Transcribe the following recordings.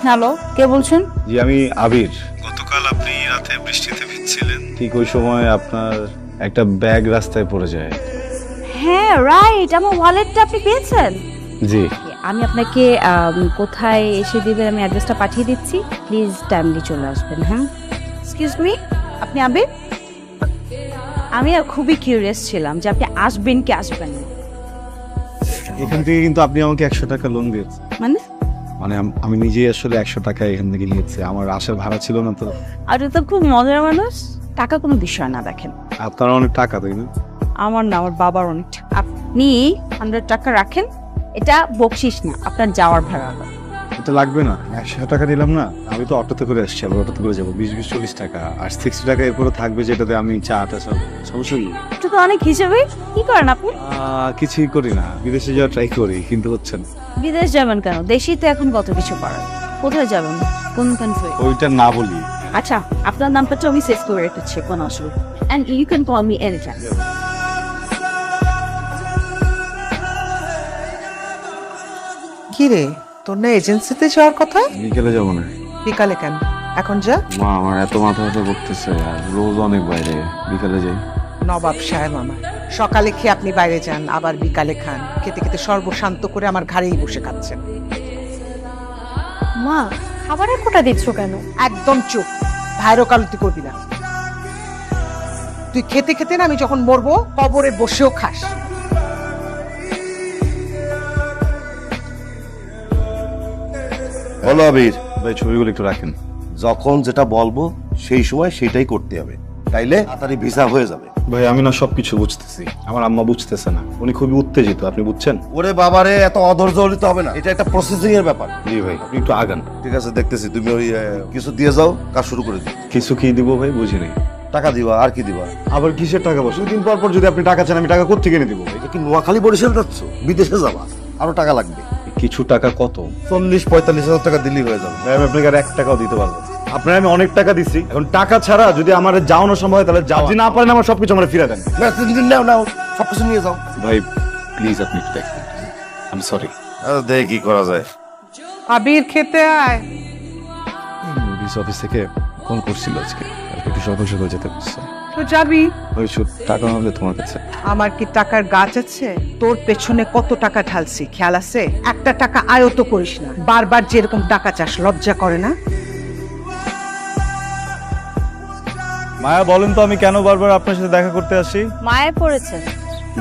Hello, কে বলছেন? জি আমি আবির। গতকাল আপনি রাতে বৃষ্টিতে ভিজছিলেন, ঠিক ওই সময় আপনার একটা ব্যাগ রাস্তায় পড়ে যায়। হ্যাঁ রাইট, আমার ওয়ালেটটা আপনি পেয়েছেন? জি। আমি আপনাকে কোথায় এসে দিবেন আমি অ্যাড্রেসটা পাঠিয়ে দিচ্ছি, প্লিজ টাইমলি চলে আসবেন। হ্যাঁ, এক্সকিউজ মি, আপনি আবির? আমি আর খুবই কিউরিয়াস ছিলাম যে আপনি আসবেন কি আসবেন না। এখান থেকে কিন্তু আপনি আমাকে 100 টাকা লোন দিয়েছেন। মানে মানে আমি নিজেই আসলে 100 টাকা এখান থেকে নিয়েছি, আমার আসার ভাড়া ছিল না তো। আপনি তো খুব মজার মানুষ। টাকা কোনো বিষয় না, দেখেন আপনার অনেক টাকা তাই না? আমার না, আমার বাবার অনেক টাকা। আপনি 100 টাকা রাখেন, এটা বকশিস না, আপনার যাওয়ার ভাড়া। এটা লাগবে না, 100 টাকা দিলাম না। আমি তো অটোতে করে আসছি, আবার অটোতে করে যাবো 20-40 টাকা, আর 60 টাকা এরপরে থাকবে যেটাতে আমি চাটা সব সমস্যা নেই। এটা তো অনেক হিসেবে। কি করেন আপনি? কিছুই করি না, বিদেশে যাওয়া ট্রাই করি কিন্তু হচ্ছে না। বিদেশ যাবেন কেন? দেশেই তো এখন কত কিছু করার। কোথায় যাবেন, কোন কান্ট্রি? ওইটা না বলি। আচ্ছা, আপনার নামটা তো আমি সেভ করে রেখেছি, কোনো অসুবিধা। And you can call me any time. কি রে, তোর না এজেন্সিতে যাওয়ার কথা? বিকেলে যাবো না। বিকালে কেন? এখন যা। মা আমার এত মাথা ব্যথা করতেছে, আর রোজ অনেক বাইরে, বিকালে যাই। নবাব সাহেব আমার, সকালে খেয়ে আপনি বাইরে যান, আবার বিকালে খান। খেতে খেতে সর্বশান্ত করে আমার ঘাড়েই বসে খাচ্ছেন। মা, খাবারের কোটা দিচ্ছ কেন? একদম চুপ, ভাইরো কালতি করবি না। তুই খেতে খেতে না আমি যখন মরবো কবরে বসেও খাস। বলো আবির, ভাই ছবিগুলো একটু রাখেন। যখন যেটা বলবো সেই সময় সেটাই করতে হবে, তাইলে তাড়াতাড়ি ভিসা হয়ে যাবে। ভাই আমি না সবকিছু বুঝতেছি, আমার আম্মা বুঝতেছে না, উনি খুবই উত্তেজিত, আপনি বুঝছেন? ওরে বাবারে, এত অধৈর্য হতে হবে না, এটা একটা প্রসেসিং এর ব্যাপার। জি ভাই, আপনি একটু আগান। ঠিক আছে, দেখতেছি। তুমি ওই কিছু দিয়ে যাও, কাজ শুরু করে দিও। কিছু কি দিব ভাই, বুঝি নাই। টাকা দিবা, আর কি দিবা? আবার কিসের টাকা? বসে দুদিন পর পর যদি আপনি টাকা চান, আমি টাকা কোত্থেকে এনে দিব ভাই? এ কি নোয়াখালী বরিশাল যাচ্ছ? বিদেশে যাবা, আরো টাকা লাগবে। কিছু টাকা কত? 40-45 হাজার টাকা দিলেই হয়ে যাবে। ভাই আমি আপনাকে আর 1 টাকাও দিতে পারবো না। আপনার আমি অনেক টাকা দিচ্ছি, এখন টাকা ছাড়া যদি আমার যাওয়ানো সম্ভব হয় তাহলে যাও, যদি না পারেন আমার সবকিছু আমার ফিরে দেন। না, তুমি নাও নাও, সবকিছু নিয়ে যাও। ভাই প্লিজ আপনি একটু দেখবেন, আমি সরি। দেখি কি করা যায়। আবির খেতে আয়। পুলিশ অফিস থেকে ফোন করছিল আজকে, কালকে একটু সকাল সকাল যেতে বলছে। তো যাবি। ওই টাকা হবে তোমার কাছে? আমার কি টাকার গাছ আছে? তোর পেছনে কত টাকা ঢালছি খেয়াল আছে? একটা টাকা আয়ত করিস না, বারবার যেরকম টাকা চাস, লজ্জা করে না? মায়া বলেন তো আমি কেন বারবার আপনার সাথে দেখা করতে আসি? মায়ে পড়েছে?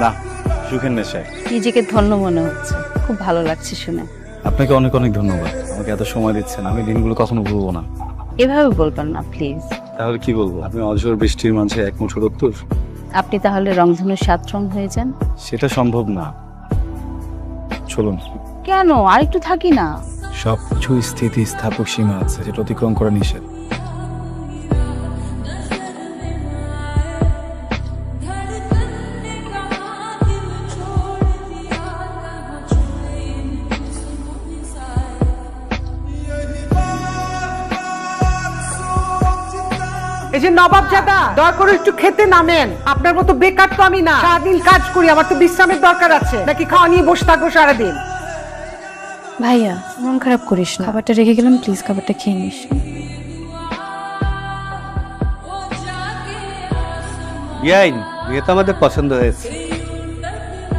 না, সুখের নেশায়। নিজেকে ধন্য মনে হচ্ছে, খুব ভালো লাগছে শুনে। আপনাকে অনেক অনেক ধন্যবাদ, আমাকে এত সময় দিচ্ছেন, আমি দিনগুলো কখনো ভুলবো না। এভাবে বলবেন না প্লিজ। তাহলে কি বলবো? আপনি অঝোর বৃষ্টির মাঝে এক মুঠো রক্তর। আপনি তাহলে রংধনু 7 রং হয়ে যান। সেটা সম্ভব না, চলুন। কেন, আরেকটু থাকি না? সবকিছু স্থিতি স্থাপক সীমা আছে, যেটা অতিক্রম করা নিষেধ। এই যে নবাব জাদা, দয়া করে একটু খেতে নামেন। আপনার মতো বেকার তো আমি না, সারাদিন কাজ করি, আমার তো বিশ্রামের দরকার আছে। নাকি খাওয়া নিয়ে বসে থাকবো সারাদিন? ভাইয়া, মন খারাপ করিস না, খাবারটা রেখে গেলাম, প্লিজ খাবারটা খেয়ে নিস। ইয়াইন, বিয়ে তো আমাদের পছন্দ হয়েছে,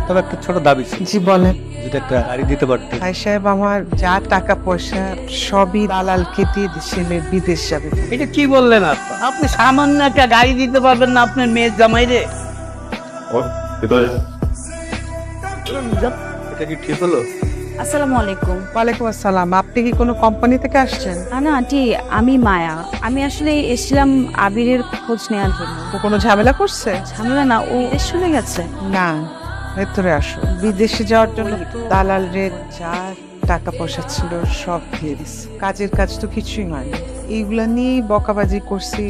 তবে একটা ছোট দাবি ছিল। জি বলেন। যদি একটা গাড়ি দিতে পারতে। ভাই সাহেব, আমার যা টাকা পয়সা সবই দালালকে দিয়ে ছেলে বিদেশ যাবে। এটা কি বললেন আপনি? আপনি সামান্য একটা গাড়ি দিতে পারবেন না আপনার মেয়ের জামাই রে? এটা কি ঠিক হলো? আসসালামু আলাইকুম। ওয়ালাইকুম আসসালাম। আপনি কি কোনো কোম্পানি থেকে আসছেন? না আন্টি, আমি মায়া। আমি আসলে এসেছিলাম আবিরের খোঁজ নেওয়ার জন্য। ও কোনো ঝামেলা করছে? ঝামেলা না, ও দেশ চলে গেছে। না, ভেতরে আসো। বিদেশে যাওয়ার জন্য দালাল রে যা টাকা পয়সা ছিল সব দিয়ে দিচ্ছে। কাজের কাজ তো কিছুই হয়নি। এইগুলা নিয়েই বকাবাজি করছি,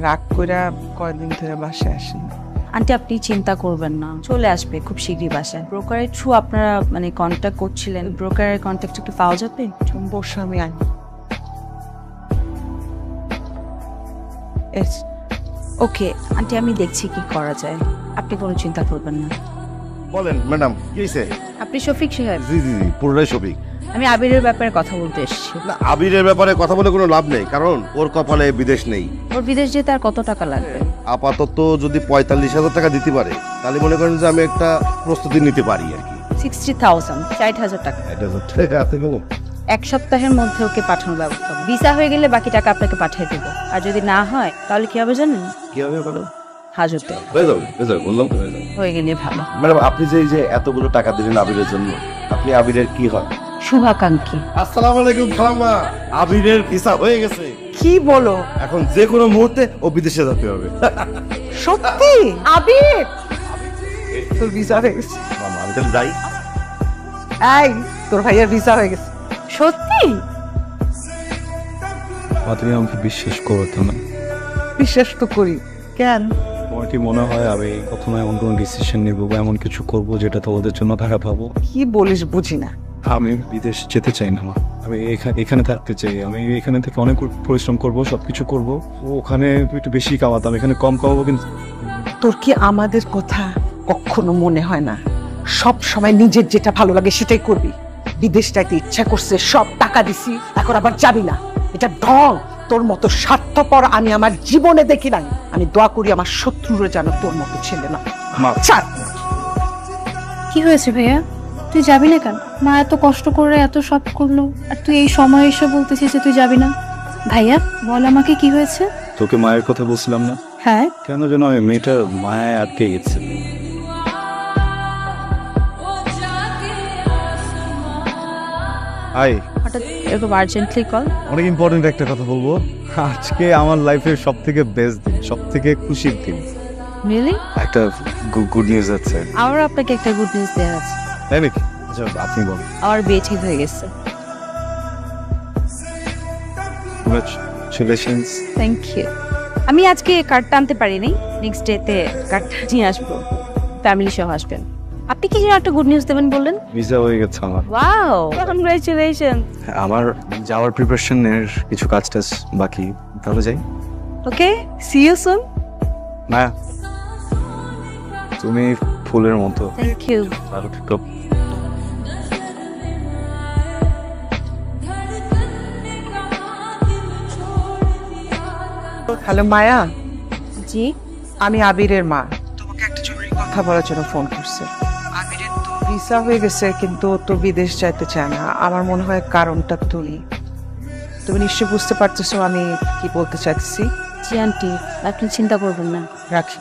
রাগ কইরা কয়দিন ধরে বাসায় আসেনি। আন্টি আপনি চিন্তা করবেন না, চলে আসবে খুব শীঘ্রই বাসায়। ব্রোকারের থ্রু আপনারা মানে কন্ট্যাক্ট করছিলেন, ব্রোকারের কন্ট্যাক্ট একটু পাওয়া যাবে? বসে আমি আনি। ওকে আন্টি, আমি দেখছি কি করা যায়, আপনি কোনো চিন্তা করবেন না। বলেন ম্যাডাম, কি হয়েছে? আপনি শফিক সাহেব? জি জি জি, পুরোটাই শফিক। আমি আবিরের ব্যাপারে কথা বলতে এসেছি। না, আবিরের ব্যাপারে কথা বলে কোনো লাভ নেই, কারণ ওর কপালে বিদেশ নেই। ওর বিদেশ যেতে আর কত টাকা লাগবে? আপাতত যদি 45,000 টাকা দিতে পারে তাহলে মনে করেন যে আমি একটা প্রস্তুতি নিতে পারি আর কি। 60,000, 60,000 টাকা। এটা হচ্ছে হাতে কলম। এক সপ্তাহের মধ্যে ওকে পাঠানোর ব্যবস্থা হবে। ভিসা হয়ে গেলে বাকি টাকা আপনাকে পাঠিয়ে দেবো। আর যদি না হয় তাহলে কি হবে জানেন? কি হবে বলো? হাজতে হয়ে যাবে, বললাম তো হয়ে যাবে। হয়ে গেলে ভালো। ম্যাডাম, আপনি যে এই যে এতগুলো টাকা দিলেন আবিরের জন্য, আপনি আবিরের কি হয়? শুভাকাঙ্ক্ষী। আসসালামু আলাইকুম খালাম্মা, আবিরের ভিসা হয়ে গেছে। কি বলো? এখন যে কোনো মুহূর্তে ও বিদেশে যেতে হবে। সত্যি? আবির তোর ভিসা হয়ে গেছে? মামা, আমি তাহলে যাই। এই তোর ভাইয়ের ভিসা হয়ে গেছে। সত্যি? তুমি আমাকে বিশ্বাস করতো না। বিশ্বাস তো করি। কেন? তোমার কি মনে হয় আমি কখনো এমন কোনো ডিসিশন নিব বা এমন কিছু করব যেটা তোমাদের জন্য খারাপ হবো? কি বলিস বুঝি না। আমি বিদেশ যেতে চাই না মা। আমি এখানে থাকতে চাই। আমি এখানে থেকে অনেক পরিশ্রম করব, সবকিছু করব। ওখানে একটু বেশি কামাতাম, এখানে কম কামাবো। কিন্তু তোর কি আমাদের কথা কখনো মনে হয় না? সব সময় নিজের যেটা ভালো লাগে সেটাই করবি। বিদেশ যাইতে ইচ্ছা করছে, সব টাকা দিছি, এখন আবার যাবি না। এটা ঢং। তোর মতো স্বার্থপর আমি আমার জীবনে দেখি নাই। আমি দোয়া করি আমার শত্রুরা যেন তোর মতো ছেলে না। মা, ছাড়। কি হয়েছে ভাইয়া? তুই যাবি না কেন? মা এত কষ্ট করে এত সব করলো, আর তুই এই সময় এসে বলতেছিস যে তুই যাবি না? ভাইয়া বল আমাকে কি হয়েছে? তোকে মায়ের কথা বলছিলাম না? হ্যাঁ। কেন যেন আমি মেয়েটার মায়ায় আটকে গেছে। হাই, হঠাৎ এরকম আর্জেন্টলি কল? অনেক ইম্পর্টেন্ট একটা কথা বলবো। আজকে আমার লাইফের সব থেকে বেস্ট দিন, সব থেকে খুশির দিন। রিয়েলি? একটা গুড নিউজ আছে। আমার আপনাকে একটা গুড নিউজ দেওয়ার আছে। তাই নাকি? আচ্ছা, আপনি বলুন। আমার বিয়ে ঠিক হয়ে গেছে। কংগ্রাচুলেশনস। Thank you. আমি আজকে কার্ডটা আনতে পারিনি, নেক্সট ডেতে কার্ডটা নিয়ে আসবো। ফ্যামিলি সহ আসবেন। আপনি কি যেন একটা গুড নিউজ দেবেন বললেন? ভিসা হয়ে গেছে আমার। Wow, congratulation. আমার যাওয়ার প্রিপারেশনের কিছু কাজ টাজ বাকি, তাহলে যাই। Okay, see you soon. না, তুমি ফুলের মতো। Thank you. ভালো থেকো। হ্যালো মায়া, জি। আমি আবিরের মা। তোমাকে একটা জরুরি কথা বলার জন্য ফোন করছে। আবিরের তো ভিসা হয়ে গেছে, কিন্তু ও তো বিদেশ যাইতে চায় না। আমার মনে হয় কারণটা তুমি নিশ্চয় বুঝতে পারতেছো আমি কি বলতে চাইছি। জি আন্টি, আপনি চিন্তা করবেন না। রাখি।